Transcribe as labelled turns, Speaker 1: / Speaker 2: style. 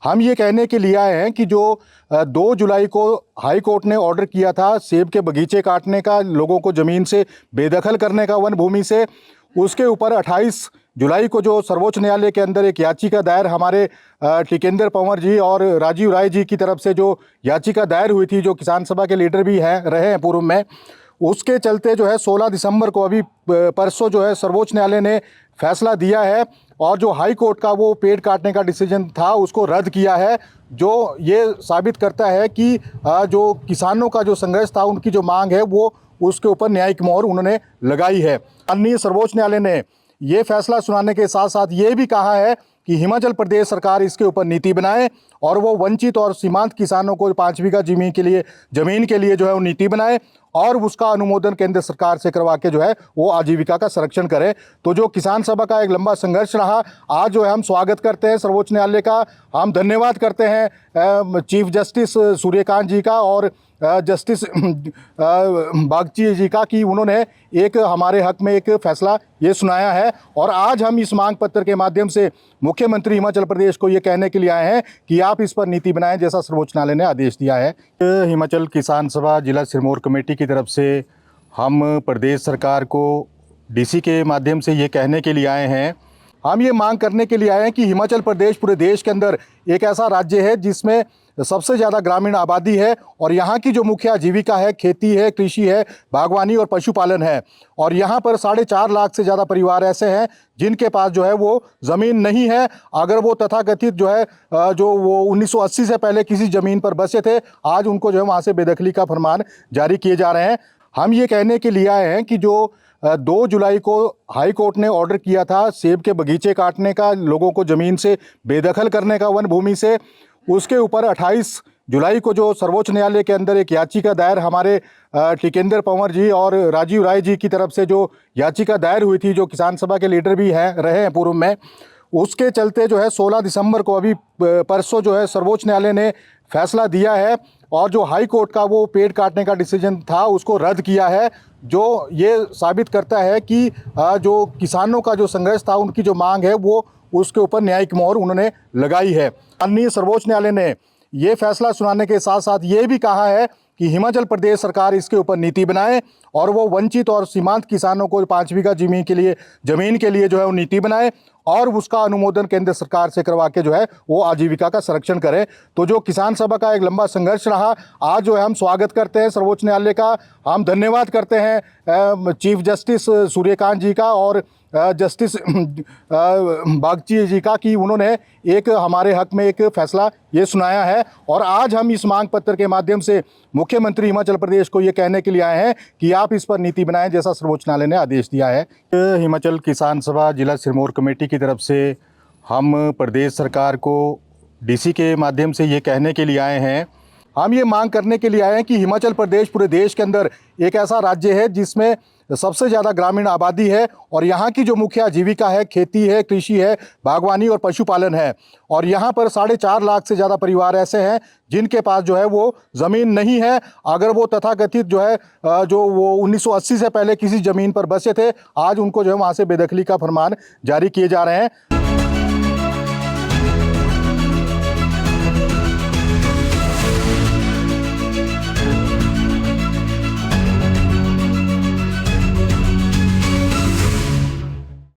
Speaker 1: हम ये कहने के लिए आए हैं कि जो 2 जुलाई को हाई कोर्ट ने ऑर्डर किया था सेब के बगीचे काटने का, लोगों को ज़मीन से बेदखल करने का वन भूमि से, उसके ऊपर 28 जुलाई को जो सर्वोच्च न्यायालय के अंदर एक याचिका दायर हमारे टिकेंद्र पंवर जी और राजीव राय जी की तरफ से जो याचिका दायर हुई थी, जो किसान सभा के लीडर भी हैं रहे हैं पूर्व में, उसके चलते जो है 16 दिसंबर को अभी परसों जो है सर्वोच्च न्यायालय ने फैसला दिया है और जो हाई कोर्ट का वो पेड़ काटने का डिसीजन था उसको रद्द किया है, जो ये साबित करता है कि जो किसानों का जो संघर्ष था, उनकी जो मांग है वो उसके ऊपर न्यायिक मोहर उन्होंने लगाई है। माननीय सर्वोच्च न्यायालय ने ये फैसला सुनाने के साथ साथ ये भी कहा है कि हिमाचल प्रदेश सरकार इसके ऊपर नीति बनाए और वो वंचित और सीमांत किसानों को 5 बीघा जमीन के लिए जो है वो नीति बनाए और उसका अनुमोदन केंद्र सरकार से करवा के जो है वो आजीविका का संरक्षण करे। तो जो किसान सभा का एक लंबा संघर्ष रहा, आज जो है हम स्वागत करते हैं सर्वोच्च न्यायालय का, हम धन्यवाद करते हैं चीफ जस्टिस सूर्यकांत जी का और जस्टिस बागची जी का कि उन्होंने एक हमारे हक में एक फैसला ये सुनाया है। और आज हम इस मांग पत्र के माध्यम से मुख्यमंत्री हिमाचल प्रदेश को ये कहने के लिए आए हैं कि आप इस पर नीति बनाएं, जैसा सर्वोच्च न्यायालय ने आदेश दिया है। हिमाचल किसान सभा जिला सिरमौर कमेटी की तरफ से हम प्रदेश सरकार को डीसी के माध्यम से ये कहने के लिए आए हैं, हम ये मांग करने के लिए आए हैं कि हिमाचल प्रदेश पूरे देश के अंदर एक ऐसा राज्य है जिसमें सबसे ज़्यादा ग्रामीण आबादी है और यहाँ की जो मुख्य आजीविका है खेती है, कृषि है, बागवानी और पशुपालन है। और यहाँ पर 4.5 लाख से ज़्यादा परिवार ऐसे हैं जिनके पास जो है वो ज़मीन नहीं है। अगर वो तथाकथित जो है जो वो 1980 से पहले किसी ज़मीन पर बसे थे, आज उनको जो है वहाँ से बेदखली का फरमान जारी किए जा रहे हैं। हम ये कहने के लिए आए हैं कि जो 2 जुलाई को हाई कोर्ट ने ऑर्डर किया था सेब के बगीचे काटने का, लोगों को ज़मीन से बेदखल करने का वन भूमि से, उसके ऊपर 28 जुलाई को जो सर्वोच्च न्यायालय के अंदर एक याचिका दायर हमारे टिकेंद्र पंवर जी और राजीव राय जी की तरफ से जो याचिका दायर हुई थी, जो किसान सभा के लीडर भी हैं रहे हैं पूर्व में, उसके चलते जो है 16 दिसंबर को अभी परसों जो है सर्वोच्च न्यायालय ने फैसला दिया है और जो हाई कोर्ट का वो पेड़ काटने का डिसीजन था उसको रद्द किया है, जो ये साबित करता है कि जो किसानों का जो संघर्ष था, उनकी जो मांग है वो उसके ऊपर न्यायिक मोहर उन्होंने लगाई है। माननीय सर्वोच्च न्यायालय ने ये फैसला सुनाने के साथ साथ ये भी कहा है कि हिमाचल प्रदेश सरकार इसके ऊपर नीति बनाए और वो वंचित और सीमांत किसानों को 5 बीघा जमीन के लिए जो है वो नीति बनाए और उसका अनुमोदन केंद्र सरकार से करवा के जो है वो आजीविका का संरक्षण करे। तो जो किसान सभा का एक लंबा संघर्ष रहा, आज जो है हम स्वागत करते हैं सर्वोच्च न्यायालय का, हम धन्यवाद करते हैं चीफ जस्टिस सूर्यकांत जी का और जस्टिस बागची जी का कि उन्होंने एक हमारे हक में एक फैसला ये सुनाया है। और आज हम इस मांग पत्र के माध्यम से मुख्यमंत्री हिमाचल प्रदेश को ये कहने के लिए आए हैं कि आप इस पर नीति बनाएं, जैसा सर्वोच्च न्यायालय ने आदेश दिया है। हिमाचल किसान सभा जिला सिरमौर कमेटी की तरफ से हम प्रदेश सरकार को डीसी के माध्यम से ये कहने के लिए आए हैं, हम ये मांग करने के लिए आए हैं कि हिमाचल प्रदेश पूरे देश के अंदर एक ऐसा राज्य है जिसमें सबसे ज़्यादा ग्रामीण आबादी है और यहाँ की जो मुख्य आजीविका है खेती है, कृषि है, बागवानी और पशुपालन है। और यहाँ पर 4.5 लाख से ज़्यादा परिवार ऐसे हैं जिनके पास जो है वो ज़मीन नहीं है। अगर वो तथाकथित जो है जो वो 1980 से पहले किसी ज़मीन पर बसे थे, आज उनको जो है वहाँ से बेदखली का फरमान जारी किए जा रहे हैं।